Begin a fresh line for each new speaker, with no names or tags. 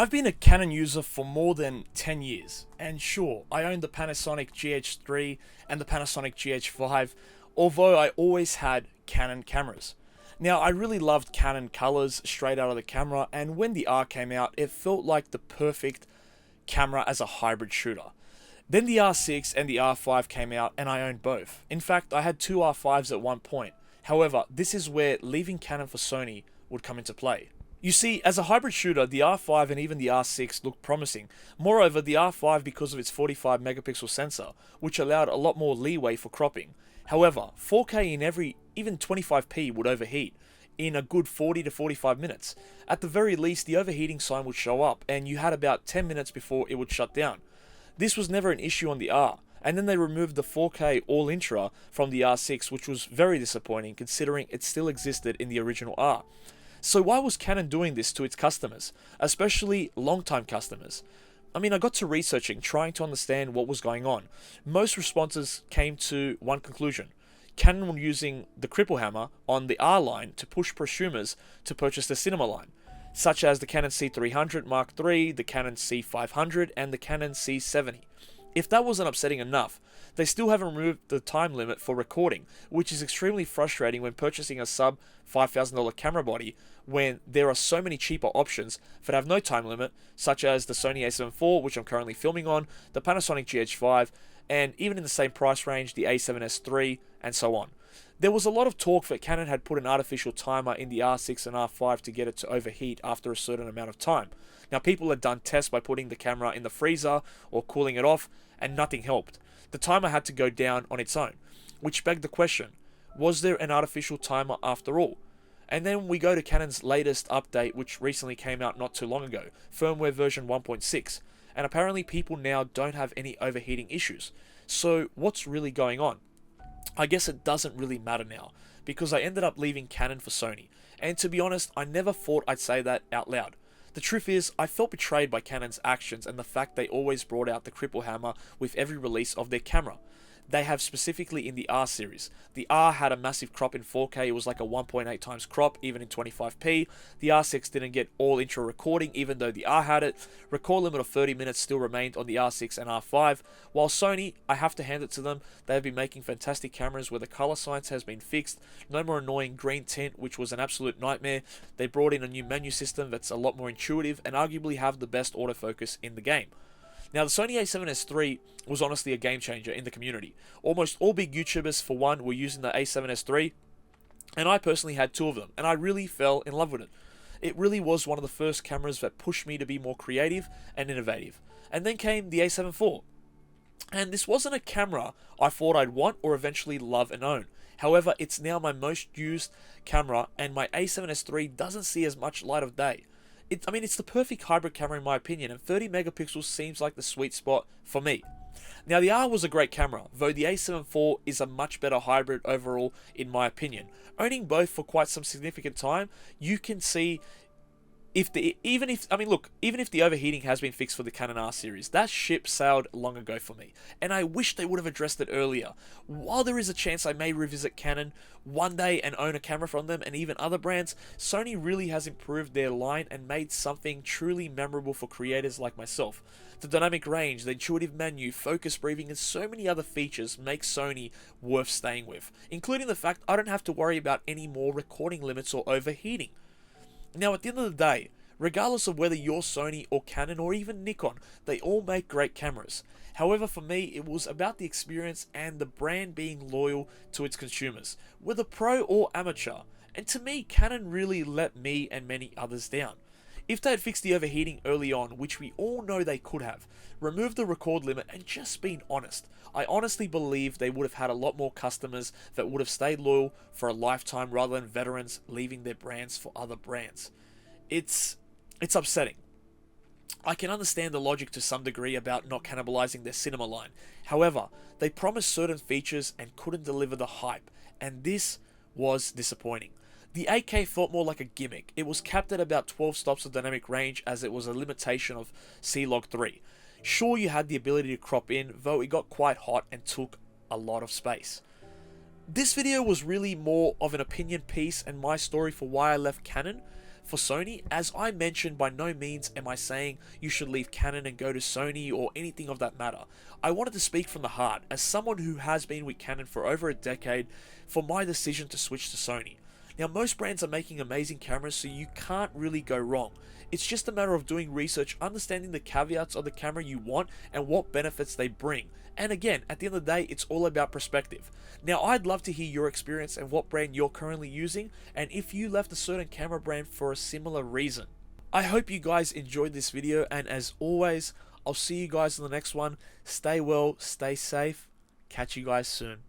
I've been a Canon user for more than 10 years, and sure, I own the Panasonic GH3 and the Panasonic GH5, although I always had Canon cameras. Now, I really loved Canon colors straight out of the camera, and when the R came out, it felt like the perfect camera as a hybrid shooter. Then the R6 and the R5 came out, and I owned both. In fact, I had two R5s at one point. However, this is where leaving Canon for Sony would come into play. You see, as a hybrid shooter, the R5 and even the R6 looked promising. Moreover, the R5 because of its 45 megapixel sensor, which allowed a lot more leeway for cropping. However, 4K in every, even 25p would overheat in a good 40 to 45 minutes. At the very least, the overheating sign would show up, and you had about 10 minutes before it would shut down. This was never an issue on the R, and then they removed the 4K all-intra from the R6, which was very disappointing considering it still existed in the original R. So why was Canon doing this to its customers, especially long-time customers? I mean, I got to researching, trying to understand what was going on. Most responses came to one conclusion. Canon were using the cripple hammer on the R line to push prosumers to purchase the cinema line, such as the Canon C300 Mark III, the Canon C500, and the Canon C70. If that wasn't upsetting enough, they still haven't removed the time limit for recording, which is extremely frustrating when purchasing a sub $5,000 camera body when there are so many cheaper options that have no time limit, such as the Sony a7 IV, which I'm currently filming on, the Panasonic GH5, and even in the same price range, the a7S III, and so on. There was a lot of talk that Canon had put an artificial timer in the R6 and R5 to get it to overheat after a certain amount of time. Now, people had done tests by putting the camera in the freezer or cooling it off, and nothing helped. The timer had to go down on its own, which begged the question, was there an artificial timer after all? And then we go to Canon's latest update, which recently came out not too long ago, firmware version 1.6, and apparently people now don't have any overheating issues. So what's really going on? I guess it doesn't really matter now, because I ended up leaving Canon for Sony, and to be honest, I never thought I'd say that out loud. The truth is, I felt betrayed by Canon's actions and the fact they always brought out the cripple hammer with every release of their camera. They have specifically in the R series. The R had a massive crop in 4K, it was like a 1.8 times crop even in 25p. The R6 didn't get all intro recording even though the R had it. Record limit of 30 minutes still remained on the R6 and R5. While Sony, I have to hand it to them, they have been making fantastic cameras where the color science has been fixed. No more annoying green tint, which was an absolute nightmare. They brought in a new menu system that's a lot more intuitive and arguably have the best autofocus in the game. Now, the Sony a7S III was honestly a game changer in the community. Almost all big YouTubers, for one, were using the a7S III, and I personally had two of them, and I really fell in love with it. It really was one of the first cameras that pushed me to be more creative and innovative. And then came the a7 IV. And this wasn't a camera I thought I'd want or eventually love and own. However, it's now my most used camera, and my a7S III doesn't see as much light of day. It's the perfect hybrid camera in my opinion, and 30 megapixels seems like the sweet spot for me. Now, the R was a great camera, though the a7 IV is a much better hybrid overall in my opinion. Owning both for quite some significant time, you can see even if the overheating has been fixed for the Canon R series, that ship sailed long ago for me, and I wish they would have addressed it earlier. While there is a chance I may revisit Canon one day and own a camera from them and even other brands, Sony really has improved their line and made something truly memorable for creators like myself. The dynamic range, the intuitive menu, focus breathing, and so many other features make Sony worth staying with, including the fact I don't have to worry about any more recording limits or overheating. Now, at the end of the day, regardless of whether you're Sony or Canon or even Nikon, they all make great cameras. However, for me, it was about the experience and the brand being loyal to its consumers, whether pro or amateur. And to me, Canon really let me and many others down. If they had fixed the overheating early on, which we all know they could have, removed the record limit and just been honest, I honestly believe they would have had a lot more customers that would have stayed loyal for a lifetime rather than veterans leaving their brands for other brands. It's upsetting. I can understand the logic to some degree about not cannibalizing their cinema line. However, they promised certain features and couldn't deliver the hype, and this was disappointing. The 8K felt more like a gimmick. It was capped at about 12 stops of dynamic range as it was a limitation of C-Log 3. Sure, you had the ability to crop in, though it got quite hot and took a lot of space. This video was really more of an opinion piece and my story for why I left Canon. For Sony, as I mentioned, by no means am I saying you should leave Canon and go to Sony or anything of that matter. I wanted to speak from the heart, as someone who has been with Canon for over a decade, for my decision to switch to Sony. Now, most brands are making amazing cameras, so you can't really go wrong. It's just a matter of doing research, understanding the caveats of the camera you want and what benefits they bring. And again, at the end of the day, it's all about perspective. Now, I'd love to hear your experience and what brand you're currently using, and if you left a certain camera brand for a similar reason. I hope you guys enjoyed this video, and as always, I'll see you guys in the next one. Stay well, stay safe. Catch you guys soon.